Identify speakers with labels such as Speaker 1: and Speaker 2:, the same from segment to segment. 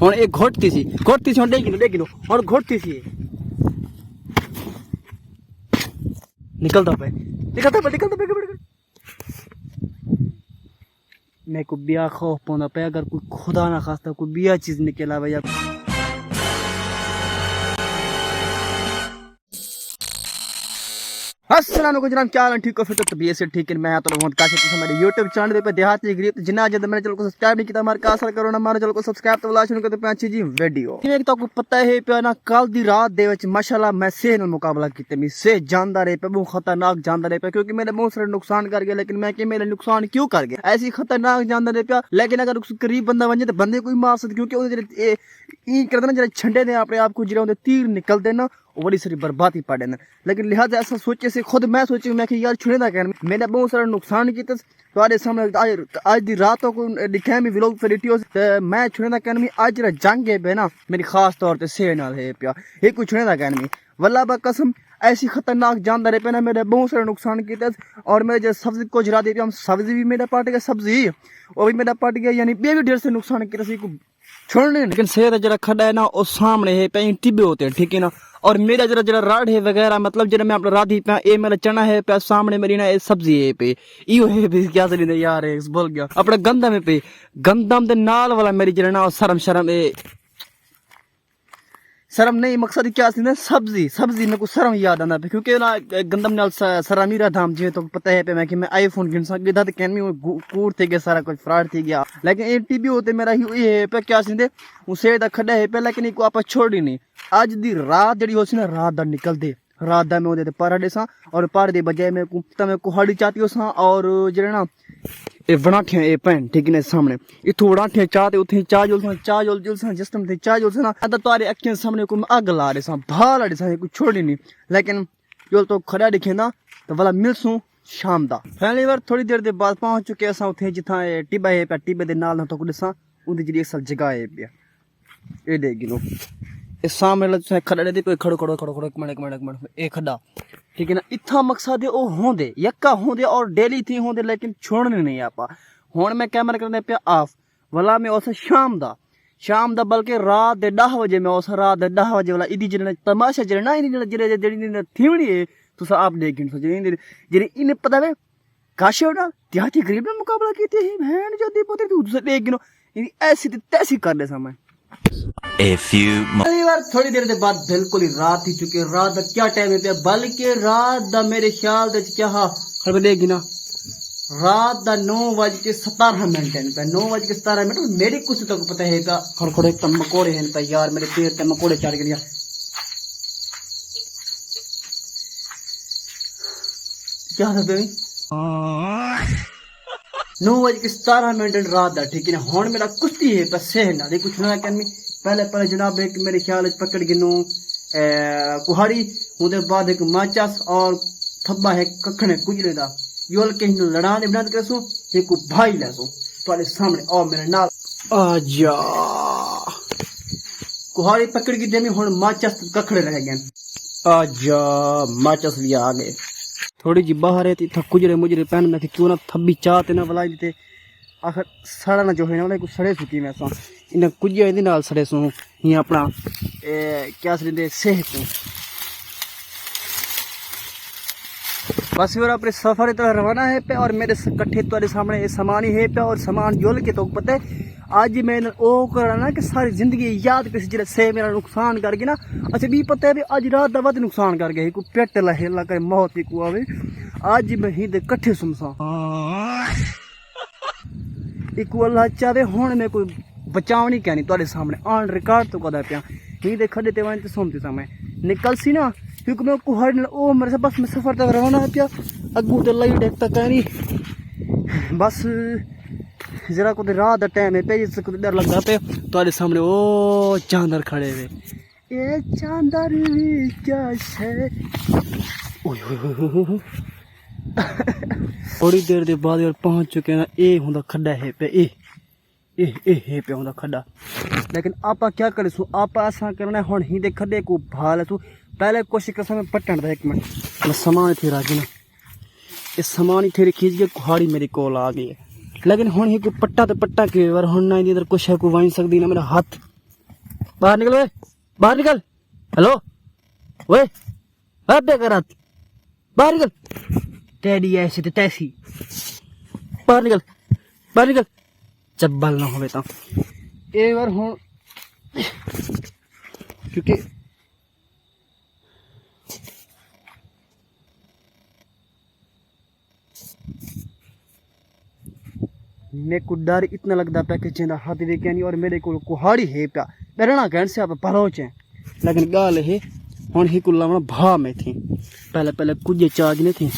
Speaker 1: हुण ये घुटती सी हुण डेगी नो हुण घुटती सी निकलता पे मैं को बिया खौफ पौंदा पे अगर कोई खुदा ना खास्ता कोई बिया चीज निकल आवे या अस्सलाम वालेकुम जनाब, क्या हाल है? ठीक हो? फिर तो तबीयत से ठीक है। मैं तो बहुत काश हमारे YouTube चैनल पे देहाती गरीब जिन्ना जब मैंने चैनल को सब्सक्राइब नहीं किया हमारे कासल करो ना हमारे चैनल को सब्सक्राइब तो शुरू करते पे अच्छी जी वीडियो जिवें तो आपको पता है पे ना कल दी रात दे विच माशाल्लाह मैं सेह नाल मुकाबला कीते मैं सेह जानदा रहे पे बहुत खतरनाक जानदा रहे पे क्योंकि मेरे बहुत सारे नुकसान कर गया लेकिन मैं कि मेरे नुकसान क्यों कर गया ऐसी खतरनाक जानदा रहे पे लेकिन अगर करीब बंदा बन जाए तो बंदे कोई मार सकते क्योंकि ओदे ई करदे ना जेड़े छंडे ने अपने आप को जेड़े ओदे तीर निकलदे ना बड़ी सारी बर्बादी पा देना लेकिन लिहाजा ऐसा सोचे से खुद मैं सोची मैं कि यार छुड़े ना कर मैंने बहुत सारा नुकसान किया तुम्हारे सामने आज दी रात को दिखाया मैं व्लॉग वीडियो मैं छुड़े ना कर आज जरा जंग है ना मेरी खास तौर पे सेह नाल है पिया ये कुछ छुड़े ना कर वल्लाह बा कसम ऐसी खतरनाक जानदार पे ना मेरे बहुत सारे नुकसान किए और मेरे जो सब्जी को जरा दे हम सब्जी भी मेरा पार्ट गया सब्जी वो भी मेरा पार्ट गया यानी ये भी ढेर से नुकसान किया छोड़ने लेकिन सेहत जरा खड्डा है ना वो सामने है पे टिब्बे होते हैं ठीक है ना और मेरा जरा जरा राड है वगैरह मतलब जरा मैं अपना राधी पे ये मेरा चना है पे सामने मेरी ना ये सब्जी है पे इयो है भी क्या चली यार बोल गया अपना गंदम है पे गंदम दे नाल वाला मेरी जरा ना शर्म शर्म नहीं मकसद क्या सी ना सब्जी मेरे को शर्म याद आना पे क्योंकि ना गंदम नाल सरामीरा धाम जी तो पता है पे मैं कि मैं आईफोन गिन सकदा तो कैन में कूड़ थे गया सारा कुछ फ्रॉड थी गया लेकिन ये टीबी होते मेरा ही ये पे क्या सी दे उसे दा खड्डा है पे लेकिन इको आप छोड़ी नहीं आज दी रात जड़ी हो सी ना रात दा निकल दे रात दा मैं ओदे पर देसा और पर दे बजाय मैं को तमे कुहाड़ी चाहती हो सा और जेड़ा ना ए वणाठियां ए पैन ठीक ने सामने इथों वणाठियां चाहते उथे चाह जुल सा जिसम थे चाह जुल सा ना अदा तुम्हारे अखियां सामने को आग ला दे सा भाल दे सा कुछ छोड़ी नहीं लेकिन जो तो खड़ा दिखे ना तो वाला मिलसू शाम दा पहली बार थोड़ी देर दे बाद पहुंच चुके असा उथे जिथा टिब्बा है पे टिब्बे दे नाल तो को दसा उदी जड़ी असल जगह है पिया ए दे गिनो ए सामने ल खड़ा दे पे खड़ो एक मिनट ए खड्डा ठीक है ना इतना मकसद है वो होंदे यक्का होंदे और डेली थी होंदे लेकिन छोड़ने नहीं आपा हुण मैं कैमरा करने पे ऑफ वाला मैं उस शाम दा बल्कि रात दे 10 बजे मैं उस रात दे 10 बजे वाला इदी जने तमाशा जने ना इदी जने जड़ी थीवड़ी है तुसा आप देख सो जड़ी इन पता है काशे ना त्याती गरीब ने मुकाबला कीते ही बहन जदी पोते तू देख गिनो इदी ऐसी तैसी कर दे समय
Speaker 2: A few
Speaker 1: बार थोड़ी देर के बाद बिल्कुल ही रात ही चुकी रात का क्या टाइम है बल्कि रात दा मेरे ख्याल दे क्या खबर देगी ना रात दा 9:17 पे 9:17 मेरी कुछ तो पता है का खड़खड़े तम मकोड़े हैं पे यार मेरे पैर पे मकोड़े चढ़ गए क्या था बेबी 9:17 रात दा ठीक है हुण मेरा कुश्ती है पर सह ना दे कुछ ना कहनी पहले जनाब एक मेरे ख्याल पकड़ गिनो कुहाड़ी उनके बाद एक माचस और थब्बा है कखने कुजरे दा योल के लड़ाने बिना करसो एक भाई लेसो तुम्हारे सामने और मेरे नाल आजा कुहाड़ी पकड़ की देनी हुण माचस कखड़े रह गए आजा माचस भी आ गए थोड़ी जी बाहर है थी कुजरे मुजरे पहन में थी क्यों ना थब्बी चाहते ना बुलाई देते आखिर सड़ा ना जो है ना कुछ सड़े सुकी मैं सा इन कुछ इहदे नाल सड़े सो ही अपना क्या सदे सेहत बस फिर अपने सफर तरह रवाना है पे और मेरे कट्ठे तुम्हारे सामने ये सामान ही है पे और सामान जोल के तो पता है आज मैंने ओ करना ना कि सारी जिंदगी याद किसी जिले से मेरा नुकसान कर गया ना अच्छा भी पता है भी आज रात दा वध नुकसान कर गया को पेट ला हेला करे मौत ही को आवे आज मैं ही दे कट्ठे सुमसा एक अल्लाह चाहे हुण मैं कोई बचाव नहीं कहनी तुम्हारे सामने ऑन रिकॉर्ड तो कदा पिया ही दे खड़े ते वन ते सुनते समय निकल सी ना क्योंकि मैं कुहाड़ ओ मेरे से बस मैं सफर तक रवाना है पिया अगू तो लई देखता कहनी बस जरा को रात दा टाइम है पे जिस को डर लगदा पे तुम्हारे सामने ओ चांदर खड़े हुए ये चांदर क्या है ओए थोड़ी देर के बाद पहुंच चुके ना ये होंदा खड्डा है पे ए पे होंदा खड्डा लेकिन आपा क्या करे सो आपा ऐसा करना हुण ही दे खड्डे को भाल तू पहले कोशिश कर समय पटन दा एक मिनट मैं सामान थे राजी ना ये सामान ही थे खींच के कुहाड़ी मेरी कोल आ गई है लेकिन हुण ही को पट्टा तो पट्टा के बार हुण ना इधर कुछ है को वाइन सकदी ना मेरा हाथ बाहर निकल ओए, बाहर निकल। हेलो ओए, अब बेकरात बाहर निकल। टेडी ऐसे ते तैसी बाहर निकल, बाहर निकल। चब्बल ना होवे तो एक बार हूँ क्योंकि मेरे को डर इतना लगता पे कि जिंदा हाथ देखे नहीं और मेरे को कुहाड़ी है प्या डरना कहन से आप परोच है लेकिन गाल है हुन ही कुल्ला में भा में थी पहले पहले कुछ चार्ज नहीं थी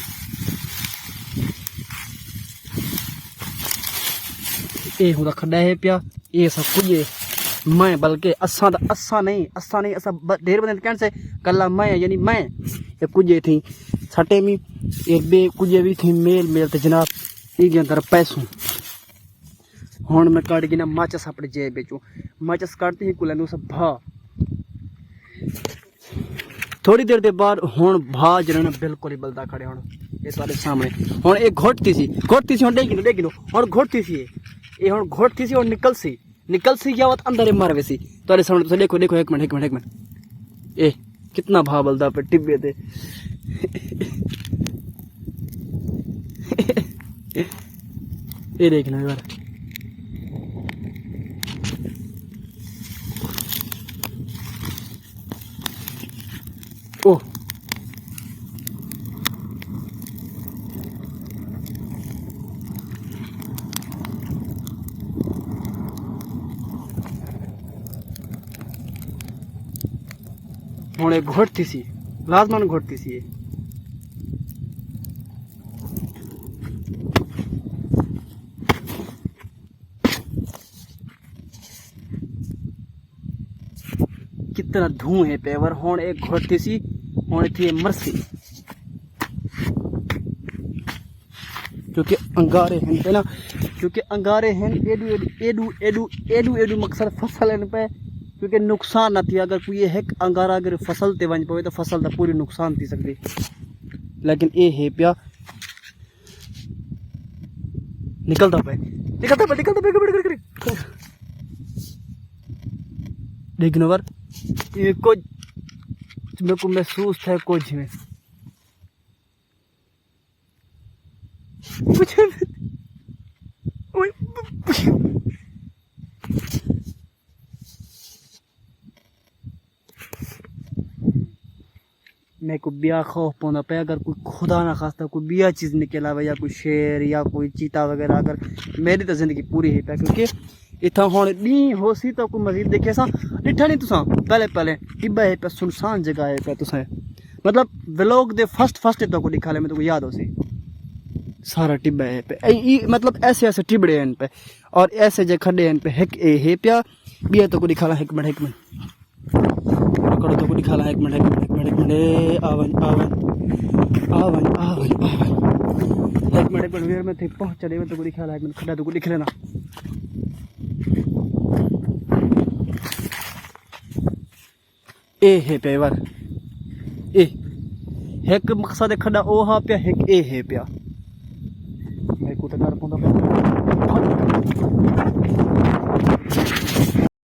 Speaker 1: ये हुदा खड्डा है प्या ये सब कुछ मैं बल्कि असा नहीं असा ढेर बंदे कहन से कल्ला मैं यानी मैं ये कुछ थी सटे में एक बे कुछ भी थी मेल मेल ते जनाब ये अंदर पैसों हुन मैं काट के ना माचस अपने जेब बेचू माचस काटते ही कुल सब भा थोड़ी देर के बाद हुन भा जरा बिल्कुल ही बलदा खड़े हुन ये सारे सामने हुन एक घोटती सी हुन देख लो हुन घोटती सी ये हुन घोटती सी और निकल सी या वत अंदर मार वैसी तोरे सामने तो देखो देखो एक मिनट ए कितना भा बलदा पे टिब्बे ते ये देखना यार ओ हुन घोटती सी लाजमान घोटती सी ये कितना धुआं है पेवर हुन एक घोटती सी हुन थी मरसी क्योंकि अंगारे हैं पहला क्योंकि अंगारे हैं एडू मकसद फसल है पे क्योंकि नुकसान न थी अगर कोई एक अंगारा अगर फसल ते वन पवे तो फसल दा पूरी नुकसान थी सकती लेकिन ये है प्या निकलता पे लेकिन अगर ये कुछ मेरे को महसूस था कुछ में मेरे को बिया खौफ पौंदा पे अगर कोई खुदा ना खास्ता कोई बिया चीज निकल आवे या कोई शेर या कोई चीता वगैरह अगर मेरी तो जिंदगी पूरी है पे क्योंकि इतना हुन नी हो सी तो कोई मजीद देखे सा डिठा नहीं तुसा पहले टिब्बा है पे सुनसान जगह है पे तुसा मतलब व्लॉग दे फर्स्ट तो को दिखा ले मैं तो याद हो सी सारा टिब्बा है पे मतलब ऐसे टिबड़े हैं पे और ऐसे जे खड्डे हैं पे एक ए है प्या बिया तो को दिखा ला एक मिनट करो तो को दिखा ला एक मिनट आवन एक मिनट वेर में थे पहुंच चले में तो को दिखा ला एक मिनट खड्डा तो को दिख लेना ए है पेवर ए एक मकसद खड्डा ओ हा पे एक ए है प्या